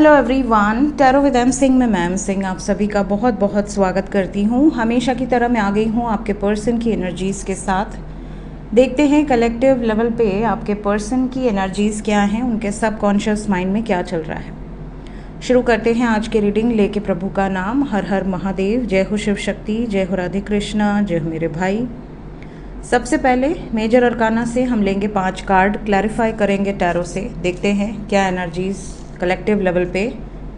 Hello everyone, tarot with M Singh में ma'am Singh आप सभी का बहुत बहुत स्वागत करती हूँ। हमेशा की तरह मैं आ गई हूँ आपके पर्सन की एनर्जीज़ के साथ। देखते हैं कलेक्टिव लेवल पे आपके पर्सन की एनर्जीज़ क्या हैं, उनके सबकॉन्शियस माइंड में क्या चल रहा है। शुरू करते हैं आज की रीडिंग लेके प्रभु का नाम। हर हर महादेव, जय हो शिव शक्ति, जय हो राधे कृष्णा, जय हो मेरे भाई। सबसे पहले मेजर अरकाना से हम लेंगे 5 कार्ड, क्लैरिफाई करेंगे टैरो से। देखते हैं क्या एनर्जीज़ कलेक्टिव लेवल पे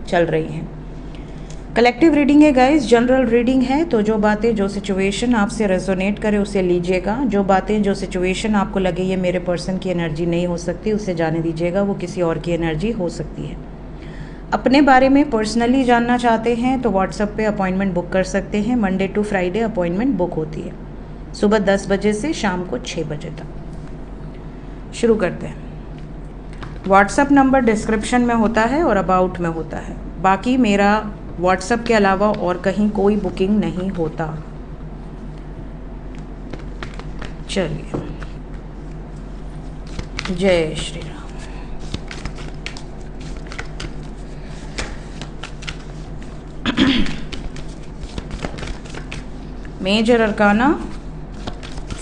चल रही हैं। कलेक्टिव रीडिंग है गाइस, जनरल रीडिंग है, तो जो बातें जो सिचुएशन आपसे रेजोनेट करे उसे लीजिएगा। जो बातें जो सिचुएशन आपको लगे ये मेरे पर्सन की एनर्जी नहीं हो सकती, उसे जाने दीजिएगा, वो किसी और की एनर्जी हो सकती है। अपने बारे में पर्सनली जानना चाहते हैं तो व्हाट्सएप पे अपॉइंटमेंट बुक कर सकते हैं। Monday to Friday appointment book होती है, सुबह 10 बजे से शाम को 6 बजे तक। शुरू करते हैं। व्हाट्सएप नंबर डिस्क्रिप्शन में होता है और अबाउट में होता है। बाकी मेरा व्हाट्सएप के अलावा और कहीं कोई बुकिंग नहीं होता। चलिए, जय Shri Ram. Major arcana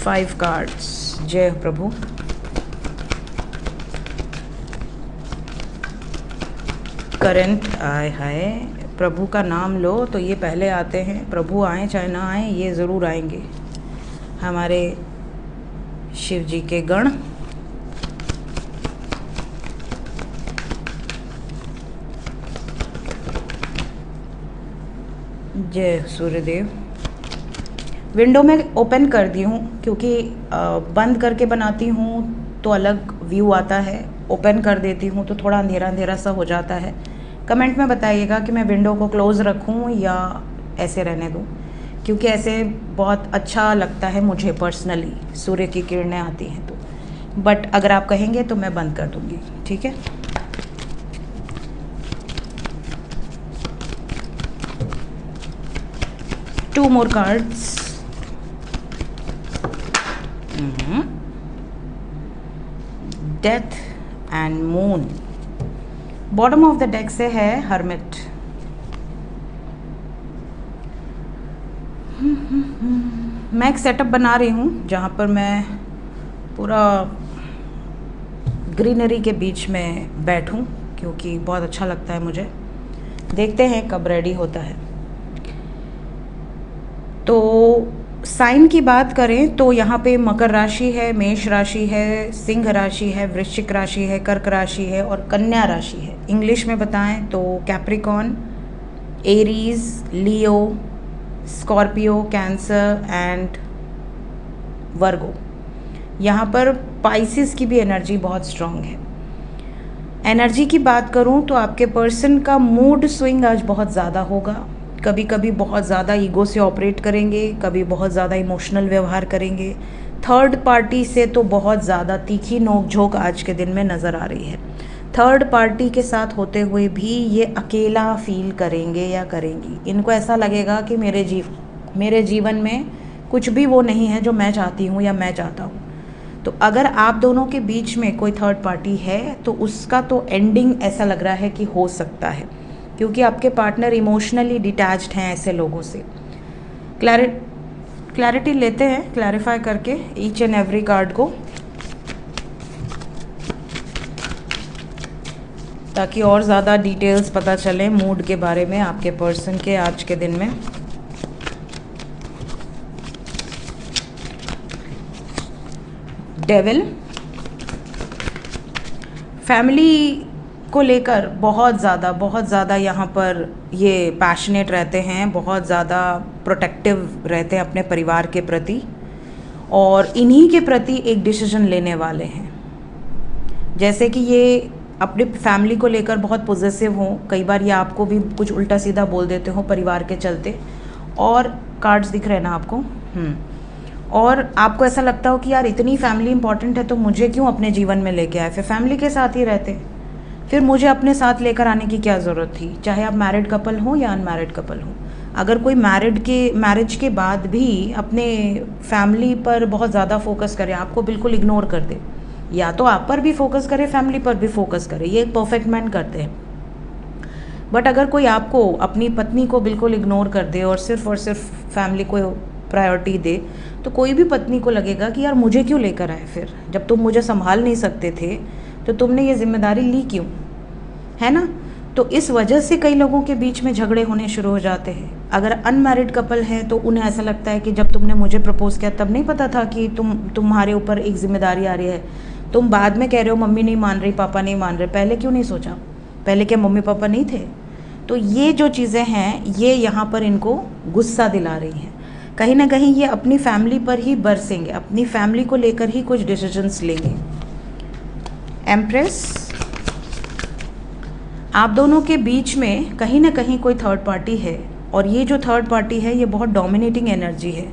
5 cards. जय प्रभु। करंट आए हाय, प्रभु का नाम लो तो ये पहले आते हैं। प्रभु आए चाहे ना आए, ये ज़रूर आएंगे। हमारे शिव जी के गण। जय सूर्यदेव। विंडो में ओपन कर दी हूँ क्योंकि बंद करके बनाती हूँ तो अलग व्यू आता है। ओपन कर देती हूँ तो थोड़ा अंधेरा अंधेरा सा हो जाता है। कमेंट में बताइएगा कि मैं विंडो को क्लोज़ रखूँ या ऐसे रहने दूँ, क्योंकि ऐसे बहुत अच्छा लगता है मुझे पर्सनली। सूर्य की किरणें आती हैं तो, बट अगर आप कहेंगे तो मैं बंद कर दूँगी, ठीक है। Two more cards. Death and moon. Bottom of the deck से है हर्मिट। मैं एक सेटअप बना रही हूँ जहाँ पर मैं पूरा ग्रीनरी के बीच में बैठूँ, क्योंकि बहुत अच्छा लगता है मुझे। देखते हैं कब रेडी होता है। तो साइन की बात करें तो यहाँ पे मकर राशि है, मेष राशि है, सिंह राशि है, वृश्चिक राशि है, कर्क राशि है और कन्या राशि है। इंग्लिश में बताएं तो Capricorn, Aries, Leo, Scorpio, cancer and वर्गो। यहाँ पर पाइसिस की भी एनर्जी बहुत स्ट्रॉन्ग है। एनर्जी की बात करूँ तो आपके पर्सन का मूड स्विंग आज बहुत ज़्यादा होगा। कभी कभी बहुत ज़्यादा ईगो से ऑपरेट करेंगे, कभी बहुत ज़्यादा इमोशनल व्यवहार करेंगे। थर्ड पार्टी से तो बहुत ज़्यादा तीखी नोकझोंक आज के दिन में नज़र आ रही है। थर्ड पार्टी के साथ होते हुए भी ये अकेला फील करेंगे या करेंगी। इनको ऐसा लगेगा कि मेरे जीवन में कुछ भी वो नहीं है जो मैं चाहती हूँ या मैं चाहता हूँ। तो अगर आप दोनों के बीच में कोई थर्ड पार्टी है तो उसका तो एंडिंग ऐसा लग रहा है कि हो सकता है, क्योंकि आपके पार्टनर इमोशनली डिटैच्ड हैं ऐसे लोगों से। क्लैरिटी लेते हैं, क्लैरिफाई करके ईच एंड एवरी कार्ड को, ताकि और ज़्यादा डिटेल्स पता चले मूड के बारे में आपके पर्सन के आज के दिन में। डेविल। फैमिली को लेकर बहुत ज़्यादा यहाँ पर ये पैशनेट रहते हैं, बहुत ज़्यादा प्रोटेक्टिव रहते हैं अपने परिवार के प्रति, और इन्हीं के प्रति एक डिसीजन लेने वाले हैं। जैसे कि ये अपनी फैमिली को लेकर बहुत पॉजिटिव हों। कई बार ये आपको भी कुछ उल्टा सीधा बोल देते हो परिवार के चलते। और कार्ड्स दिख रहे हैं ना आपको। और आपको ऐसा लगता हो कि यार इतनी फैमिली इंपॉर्टेंट है तो मुझे क्यों अपने जीवन में लेके आए, फिर फैमिली के साथ ही रहते, फिर मुझे अपने साथ लेकर आने की क्या ज़रूरत थी। चाहे आप मैरिड कपल हो या अनमैरिड कपल हो, अगर कोई मैरिज के बाद भी अपने फैमिली पर बहुत ज़्यादा फोकस करे, आपको बिल्कुल इग्नोर कर दे, या तो आप पर भी फोकस करे, फैमिली पर भी फोकस करे, ये एक परफेक्ट मैन करते हैं। बट अगर कोई आपको अपनी पत्नी को बिल्कुल इग्नोर कर दे और सिर्फ फैमिली को प्रायोरिटी दे, तो कोई भी पत्नी को लगेगा कि यार मुझे क्यों लेकर आए, फिर जब तुम मुझे संभाल नहीं सकते थे तो तुमने ये जिम्मेदारी ली क्यों, है ना। तो इस वजह से कई लोगों के बीच में झगड़े होने शुरू हो जाते हैं। अगर अनमैरिड कपल हैं तो उन्हें ऐसा लगता है कि जब तुमने मुझे प्रपोज़ किया तब नहीं पता था कि तुम्हारे ऊपर एक जिम्मेदारी आ रही है, तुम बाद में कह रहे हो मम्मी नहीं मान रही, पापा नहीं मान रहे, पहले क्यों नहीं सोचा, पहले क्या मम्मी पापा नहीं थे। तो ये जो चीज़ें हैं ये यहाँ पर इनको गुस्सा दिला रही हैं। कहीं ना कहीं ये अपनी फैमिली पर ही बरसेंगे, अपनी फैमिली को लेकर ही कुछ डिसीजंस लेंगे। एम्प्रेस, आप दोनों के बीच में कहीं ना कहीं कोई थर्ड पार्टी है, और ये जो थर्ड पार्टी है ये बहुत डोमिनेटिंग एनर्जी है।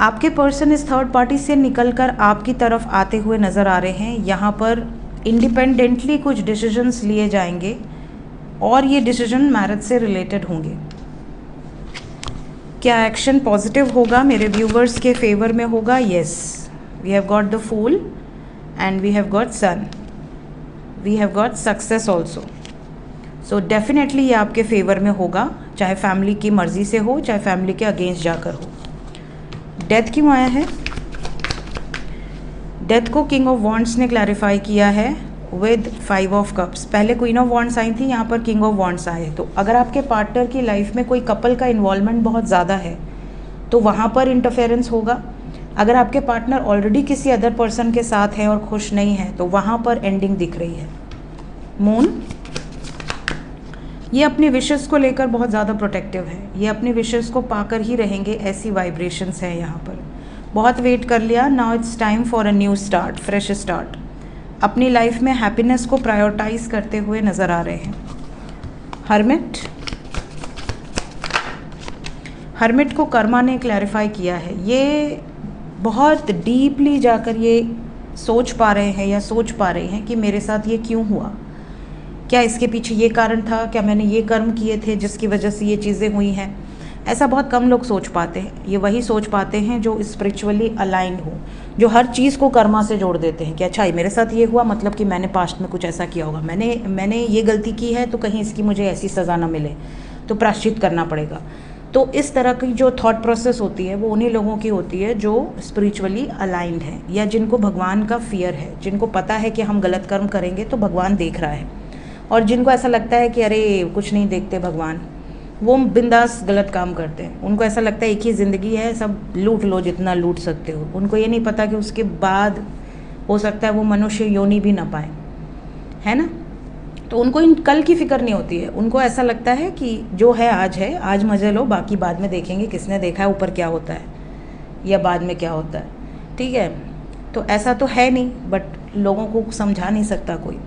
आपके पर्सन इस थर्ड पार्टी से निकलकर आपकी तरफ आते हुए नज़र आ रहे हैं। यहाँ पर इंडिपेंडेंटली कुछ डिसीजंस लिए जाएंगे और ये डिसीजन मैरिज से रिलेटेड होंगे। क्या एक्शन पॉजिटिव होगा, मेरे व्यूवर्स के फेवर में होगा? Yes, we have got the fool and we have got sun, we have got success also. So definitely ये आपके फेवर में होगा, चाहे फैमिली की मर्ज़ी से हो, चाहे फैमिली के अगेंस्ट जाकर हो। डेथ क्यों आया है? डेथ को किंग ऑफ वॉन्ड्स ने क्लैरिफाई किया है विद 5 ऑफ कप्स। पहले क्वीन ऑफ वॉन्ड्स आई थी, यहाँ पर किंग ऑफ वॉन्ड्स आए। तो अगर आपके पार्टनर की लाइफ में कोई कपल का इन्वॉल्वमेंट बहुत ज़्यादा है तो वहाँ पर इंटरफेरेंस होगा। अगर आपके पार्टनर ऑलरेडी किसी अदर पर्सन के साथ है और खुश नहीं है तो वहाँ पर एंडिंग दिख रही है। मून, ये अपनी विशेस को लेकर बहुत ज़्यादा प्रोटेक्टिव है, ये अपनी विशेस को पाकर ही रहेंगे, ऐसी वाइब्रेशंस है यहाँ पर। बहुत वेट कर लिया, now it's time for a new start, fresh start. अपनी लाइफ में हैप्पीनेस को प्रायोरिटाइज करते हुए नज़र आ रहे हैं। हर्मिट, हर्मिट को कर्मा ने क्लैरिफाई किया है। ये बहुत डीपली जाकर ये सोच पा रहे हैं या सोच पा रहे हैं कि मेरे साथ ये क्यों हुआ, क्या इसके पीछे ये कारण था, क्या मैंने ये कर्म किए थे जिसकी वजह से ये चीज़ें हुई हैं। ऐसा बहुत कम लोग सोच पाते हैं। ये वही सोच पाते हैं जो स्पिरिचुअली अलाइंड हो, जो हर चीज़ को कर्मा से जोड़ देते हैं कि अच्छा मेरे साथ ये हुआ मतलब कि मैंने पास्ट में कुछ ऐसा किया होगा, मैंने ये गलती की है तो कहीं इसकी मुझे ऐसी सज़ा ना मिले तो प्रायश्चित करना पड़ेगा। तो इस तरह की जो थॉट प्रोसेस होती है वो उन्हीं लोगों की होती है जो स्पिरिचुअली अलाइंड है या जिनको भगवान का फियर है, जिनको पता है कि हम गलत कर्म करेंगे तो भगवान देख रहा है, और जिनको ऐसा लगता है कि अरे कुछ नहीं देखते भगवान, वो बिंदास गलत काम करते हैं। उनको ऐसा लगता है एक ही ज़िंदगी है, सब लूट लो जितना लूट सकते हो। उनको ये नहीं पता कि उसके बाद हो सकता है वो मनुष्य योनि भी ना पाए, है ना। तो उनको इन कल की फिक्र नहीं होती है। उनको ऐसा लगता है कि जो है, आज मज़े लो, बाकी बाद में देखेंगे किसने देखा है ऊपर क्या होता है या बाद में क्या होता है, ठीक है। तो ऐसा तो है नहीं, बट लोगों को समझा नहीं सकता कोई।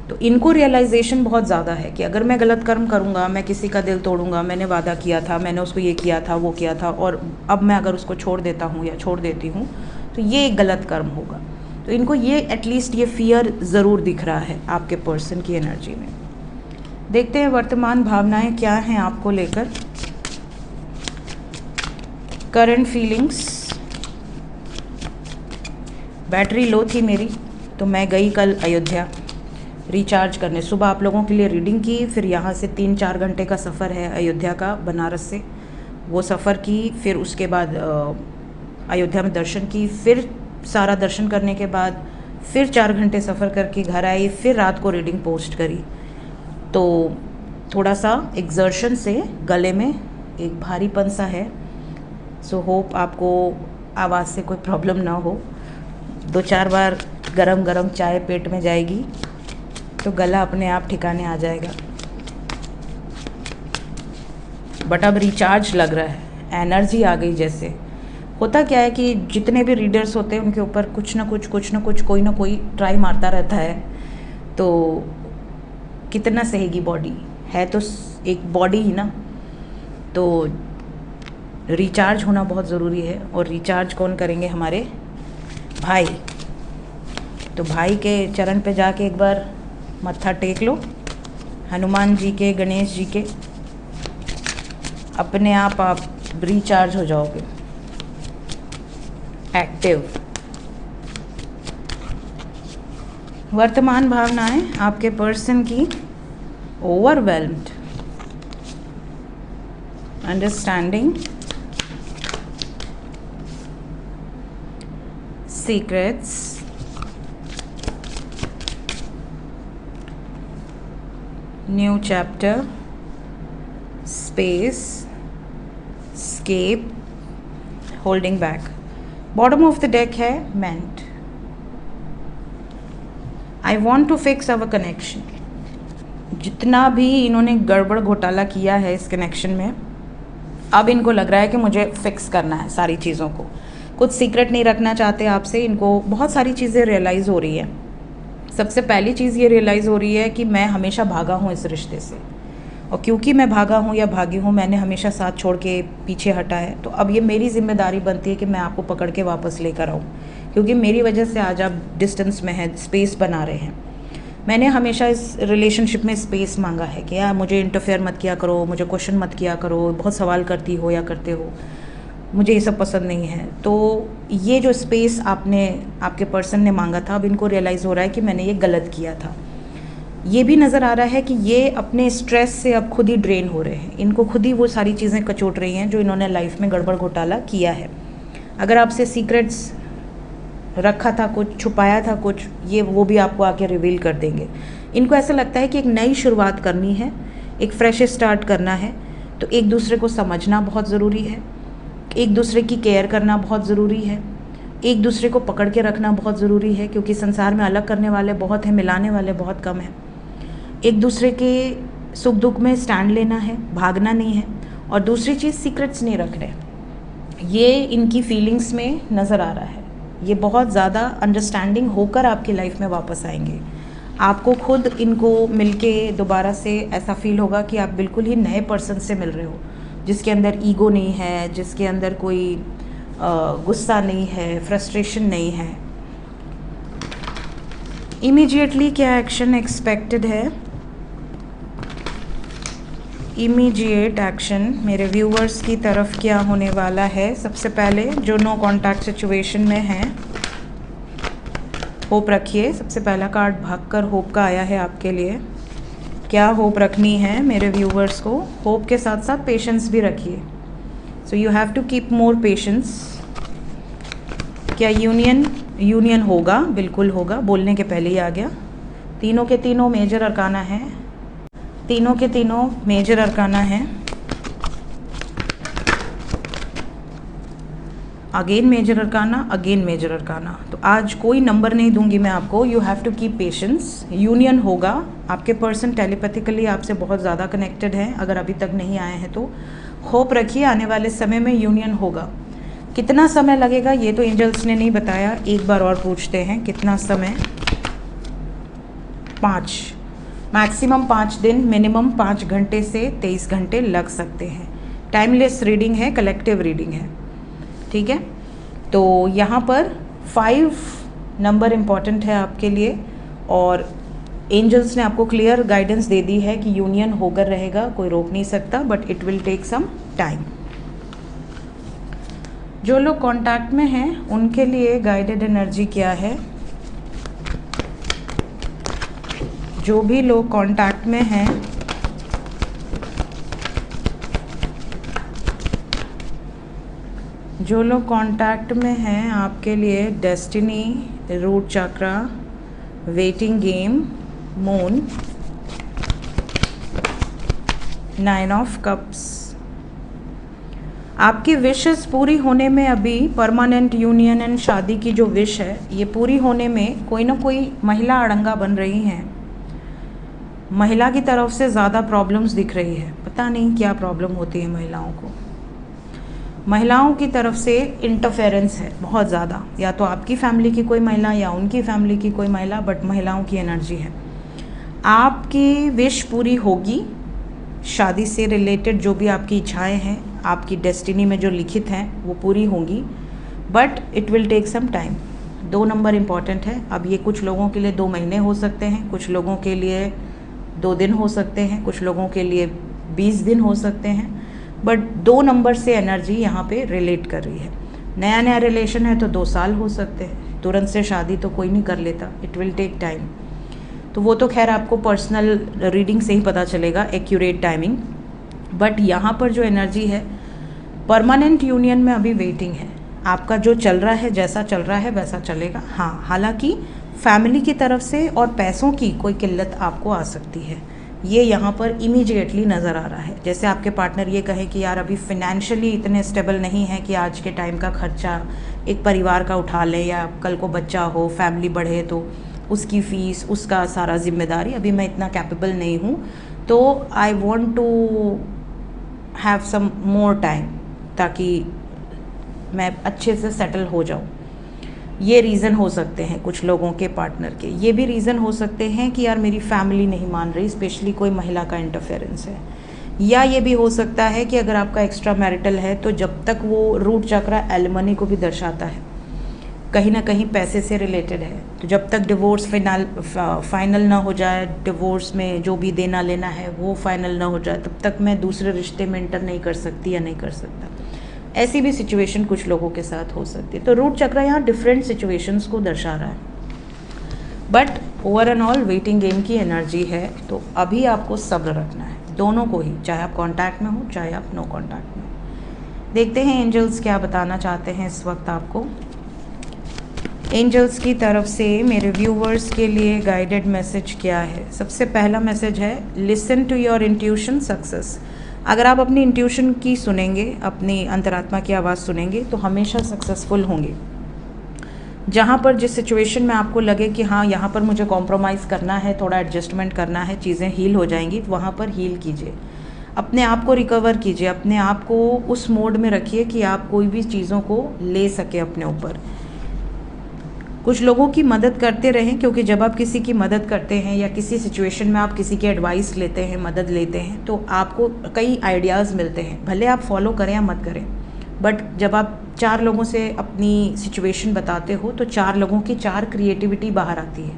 तो इनको रियलाइजेशन बहुत ज़्यादा है कि अगर मैं गलत कर्म करूँगा, मैं किसी का दिल तोड़ूंगा, मैंने वादा किया था, मैंने उसको ये किया था, वो किया था, और अब मैं अगर उसको छोड़ देता हूँ या छोड़ देती हूँ तो ये एक गलत कर्म होगा। तो इनको ये एटलीस्ट ये फियर ज़रूर दिख रहा है आपके पर्सन की एनर्जी में। देखते हैं वर्तमान भावनाएं क्या हैं आपको लेकर। करंट फीलिंग्स, बैटरी लो थी मेरी तो मैं गई कल अयोध्या रिचार्ज करने। सुबह आप लोगों के लिए रीडिंग की, फिर यहाँ से 3-4 घंटे का सफ़र है अयोध्या का, बनारस से, वो सफ़र की, फिर उसके बाद अयोध्या में दर्शन की, फिर सारा दर्शन करने के बाद फिर 4 घंटे सफ़र करके घर आई, फिर रात को रीडिंग पोस्ट करी। तो थोड़ा सा एग्जर्शन से गले में एक भारीपन सा है। सो होप आपको आवाज़ से कोई प्रॉब्लम ना हो। 2-4 बार गरम गरम चाय पेट में जाएगी तो गला अपने आप ठिकाने आ जाएगा। बट अब रिचार्ज लग रहा है, एनर्जी आ गई जैसे। होता क्या है कि जितने भी रीडर्स होते हैं उनके ऊपर कुछ ना कुछ कोई ना कोई ट्राई मारता रहता है। तो कितना सहेगी बॉडी, है तो एक बॉडी ही ना। तो रिचार्ज होना बहुत ज़रूरी है, और रिचार्ज कौन करेंगे? हमारे भाई। तो भाई के चरण पे जाके एक बार मत्था टेक लो, हनुमान जी के, गणेश जी के, अपने आप रिचार्ज हो जाओगे, एक्टिव। वर्तमान भावनाएं आपके पर्सन की overwhelmed, understanding, secrets, new chapter, space, escape, holding back. Bottom of the deck है मेंट, I want to fix our connection. जितना भी इन्होंने गड़बड़ घोटाला किया है इस कनेक्शन में, अब इनको लग रहा है कि मुझे फिक्स करना है सारी चीज़ों को। कुछ सीक्रेट नहीं रखना चाहते आपसे, इनको बहुत सारी चीज़ें रियलाइज़ हो रही है। सबसे पहली चीज़ ये रियलाइज़ हो रही है कि मैं हमेशा भागा हूँ इस रिश्ते से, और क्योंकि मैं भागा हूँ या भागी हूँ, मैंने हमेशा साथ छोड़ के पीछे हटा है, तो अब ये मेरी जिम्मेदारी बनती है कि मैं आपको पकड़ के वापस लेकर आऊँ, क्योंकि मेरी वजह से आज आप डिस्टेंस में हैं, स्पेस बना रहे हैं। मैंने हमेशा इस रिलेशनशिप में स्पेस मांगा है कि यार मुझे इंटरफेयर मत किया करो, मुझे क्वेश्चन मत किया करो, बहुत सवाल करती हो या करते हो, मुझे ये सब पसंद नहीं है। तो ये जो स्पेस आपके पर्सन ने मांगा था, अब इनको रियलाइज़ हो रहा है कि मैंने ये गलत किया था। ये भी नज़र आ रहा है कि ये अपने स्ट्रेस से अब खुद ही ड्रेन हो रहे हैं, इनको खुद ही वो सारी चीज़ें कचोट रही हैं जो इन्होंने लाइफ में गड़बड़ घोटाला किया है। अगर आपसे सीक्रेट्स रखा था, कुछ छुपाया था, कुछ ये वो भी आपको आके रिवील कर देंगे। इनको ऐसा लगता है कि एक नई शुरुआत करनी है, एक फ्रेश स्टार्ट करना है, तो एक दूसरे को समझना बहुत ज़रूरी है, एक दूसरे की केयर करना बहुत ज़रूरी है, एक दूसरे को पकड़ के रखना बहुत ज़रूरी है, क्योंकि संसार में अलग करने वाले बहुत हैं, मिलाने वाले बहुत कम हैं। एक दूसरे के सुख दुख में स्टैंड लेना है, भागना नहीं है। और दूसरी चीज़, सीक्रेट्स नहीं रख रहे, ये इनकी फीलिंग्स में नज़र आ रहा है। ये बहुत ज़्यादा अंडरस्टैंडिंग होकर आपकी लाइफ में वापस आएंगे। आपको खुद इनको मिलके दोबारा से ऐसा फील होगा कि आप बिल्कुल ही नए पर्सन से मिल रहे हो, जिसके अंदर ईगो नहीं है, जिसके अंदर कोई गुस्सा नहीं है, फ्रस्ट्रेशन नहीं है। इमीडिएटली क्या एक्शन एक्सपेक्टेड है? इमीडिएट एक्शन मेरे व्यूअर्स की तरफ क्या होने वाला है? सबसे पहले जो नो कॉन्टैक्ट सिचुएशन में हैं, होप रखिए। सबसे पहला कार्ड भागकर होप का आया है आपके लिए। क्या होप रखनी है मेरे व्यूअर्स को? होप के साथ साथ पेशेंस भी रखिए। So you have to keep more patience. क्या यूनियन होगा? बिल्कुल होगा, बोलने के पहले ही आ गया। तीनों के तीनों मेजर अरकाना है, तीनों के तीनों मेजर अरकाना है। Again major arcana, again major arcana. तो आज कोई नंबर नहीं दूंगी मैं आपको, you have to keep patience. Union होगा, आपके पर्सन टेलीपैथिकली आपसे बहुत ज़्यादा कनेक्टेड है। अगर अभी तक नहीं आए हैं तो होप रखिए, आने वाले समय में यूनियन होगा। कितना समय लगेगा ये तो एंजल्स ने नहीं बताया, एक बार और पूछते हैं कितना समय। 5, मैक्सिमम 5 दिन, मिनिमम 5 घंटे से 23 घंटे लग सकते हैं। टाइमलेस रीडिंग है, कलेक्टिव रीडिंग है, ठीक है। तो यहाँ पर 5 नंबर इम्पॉर्टेंट है आपके लिए, और एंजल्स ने आपको क्लियर गाइडेंस दे दी है कि यूनियन होकर रहेगा, कोई रोक नहीं सकता, but it will take some time. जो लोग कांटेक्ट में हैं उनके लिए गाइडेड एनर्जी क्या है? जो भी लोग कांटेक्ट में हैं, जो लोग कांटेक्ट में हैं आपके लिए destiny, root chakra, waiting game, moon, 9 of cups. आपकी विशेस पूरी होने में, अभी परमानेंट यूनियन एंड शादी की जो विश है, ये पूरी होने में कोई ना कोई महिला अड़ंगा बन रही हैं। महिला की तरफ से ज़्यादा प्रॉब्लम्स दिख रही है, पता नहीं क्या प्रॉब्लम होती है महिलाओं को। महिलाओं की तरफ से इंटरफेरेंस है बहुत ज़्यादा, या तो आपकी फैमिली की कोई महिला या उनकी फैमिली की कोई महिला, बट महिलाओं की एनर्जी है। आपकी विश पूरी होगी, शादी से रिलेटेड जो भी आपकी इच्छाएं हैं, आपकी डेस्टिनी में जो लिखित हैं वो पूरी होंगी, but it will take some time. 2 number important है। अब ये कुछ लोगों के लिए 2 महीने हो सकते हैं, कुछ लोगों के लिए 2 दिन हो सकते हैं, कुछ लोगों के लिए 20 दिन हो सकते हैं, बट 2 नंबर से एनर्जी यहाँ पे रिलेट कर रही है। नया नया रिलेशन है तो 2 साल हो सकते हैं, तुरंत से शादी तो कोई नहीं कर लेता, इट विल टेक टाइम। तो वो तो खैर आपको पर्सनल रीडिंग से ही पता चलेगा, एक्यूरेट टाइमिंग। बट यहाँ पर जो एनर्जी है, परमानेंट यूनियन में अभी वेटिंग है। आपका जो चल रहा है, जैसा चल रहा है वैसा चलेगा। हाँ, हालांकि फैमिली की तरफ से और पैसों की कोई किल्लत आपको आ सकती है, ये यहाँ पर इमीडिएटली नज़र आ रहा है। जैसे आपके पार्टनर ये कहे कि यार अभी फिनेंशियली इतने स्टेबल नहीं है कि आज के टाइम का खर्चा एक परिवार का उठा लें, या कल को बच्चा हो, फैमिली बढ़े तो उसकी फ़ीस, उसका सारा जिम्मेदारी, अभी मैं इतना कैपेबल नहीं हूँ, तो I want to have some more time ताकि मैं अच्छे से सेटल हो जाऊँ। ये रीज़न हो सकते हैं कुछ लोगों के पार्टनर के। ये भी रीज़न हो सकते हैं कि यार मेरी फैमिली नहीं मान रही, स्पेशली कोई महिला का इंटरफेरेंस है। या ये भी हो सकता है कि अगर आपका एक्स्ट्रा मैरिटल है तो जब तक वो रूट चक्र एलिमनी को भी दर्शाता है, कहीं ना कहीं पैसे से रिलेटेड है, तो जब तक डिवोर्स फाइनल ना हो जाए, डिवोर्स में जो भी देना लेना है वो फाइनल ना हो जाए, तब तक मैं दूसरे रिश्ते में इंटर नहीं कर सकती या नहीं कर सकता। ऐसी भी सिचुएशन कुछ लोगों के साथ हो सकती है। तो रूट चक्र यहाँ डिफरेंट सिचुएशंस को दर्शा रहा है, but over and all waiting game की एनर्जी है। तो अभी आपको सब्र रखना है, दोनों को ही, चाहे आप कांटेक्ट में हो चाहे आप नो कांटेक्ट में हो। देखते हैं एंजल्स क्या बताना चाहते हैं इस वक्त आपको। एंजल्स की तरफ से मेरे व्यूवर्स के लिए गाइडेड मैसेज क्या है? सबसे पहला मैसेज है, listen to your intuition success. अगर आप अपनी इंट्यूशन की सुनेंगे, अपनी अंतरात्मा की आवाज़ सुनेंगे, तो हमेशा सक्सेसफुल होंगे। जहाँ पर जिस सिचुएशन में आपको लगे कि हाँ यहाँ पर मुझे कॉम्प्रोमाइज़ करना है, थोड़ा एडजस्टमेंट करना है, चीज़ें हील हो जाएंगी, वहाँ पर हील कीजिए, अपने आप को रिकवर कीजिए, अपने आप को उस मोड में रखिए कि आप कोई भी चीज़ों को ले सके अपने ऊपर। कुछ लोगों की मदद करते रहें, क्योंकि जब आप किसी की मदद करते हैं या किसी सिचुएशन में आप किसी की एडवाइस लेते हैं, मदद लेते हैं, तो आपको कई आइडियाज़ मिलते हैं, भले आप फॉलो करें या मत करें। बट जब आप 4 लोगों से अपनी सिचुएशन बताते हो तो 4 लोगों की 4 क्रिएटिविटी बाहर आती है।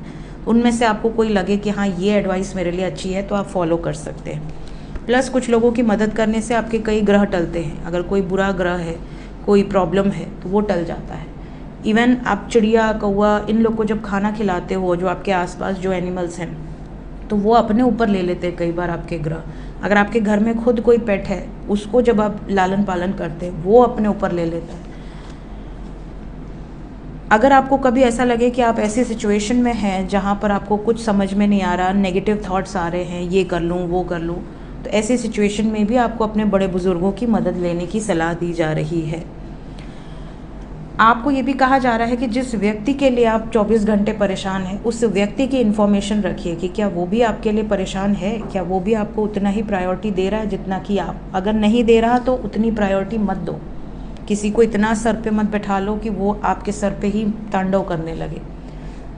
उनमें से आपको कोई लगे कि हाँ ये एडवाइस मेरे लिए अच्छी है, तो आप फॉलो कर सकते हैं। प्लस कुछ लोगों की मदद करने से आपके कई ग्रह टलते हैं। अगर कोई बुरा ग्रह है, कोई प्रॉब्लम है, तो वो टल जाता है। इवन आप चिड़िया, कौवा, इन लोग को जब खाना खिलाते हो, जो आपके आसपास जो एनिमल्स हैं, तो वो अपने ऊपर ले लेते हैं कई बार आपके ग्रह। अगर आपके घर में खुद कोई पेट है, उसको जब आप लालन पालन करते हैं, वो अपने ऊपर ले लेता है। अगर आपको कभी ऐसा लगे कि आप ऐसी सिचुएशन में हैं जहाँ पर आपको कुछ समझ में नहीं आ रहा, नेगेटिव थॉट्स आ रहे हैं, ये कर लूँ वो कर लूँ, तो ऐसी सिचुएशन में भी आपको अपने बड़े बुजुर्गों की मदद लेने की सलाह दी जा रही है। आपको ये भी कहा जा रहा है कि जिस व्यक्ति के लिए आप 24 घंटे परेशान हैं, उस व्यक्ति की इन्फॉर्मेशन रखिए कि क्या वो भी आपके लिए परेशान है, क्या वो भी आपको उतना ही प्रायोरिटी दे रहा है जितना कि आप। अगर नहीं दे रहा तो उतनी प्रायोरिटी मत दो। किसी को इतना सर पे मत बैठा लो कि वो आपके सर पे ही तांडव करने लगे।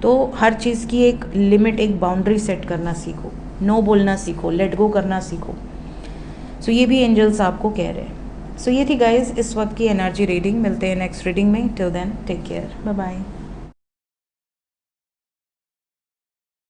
तो हर चीज़ की एक लिमिट, एक बाउंड्री सेट करना सीखो, नो बोलना सीखो, लेट गो करना सीखो। सो ये भी एंजल्स आपको कह रहे हैं। सो ये थी गाइज इस वक्त की एनर्जी रीडिंग। मिलते हैं नेक्स्ट रीडिंग में। Till then take care, bye bye.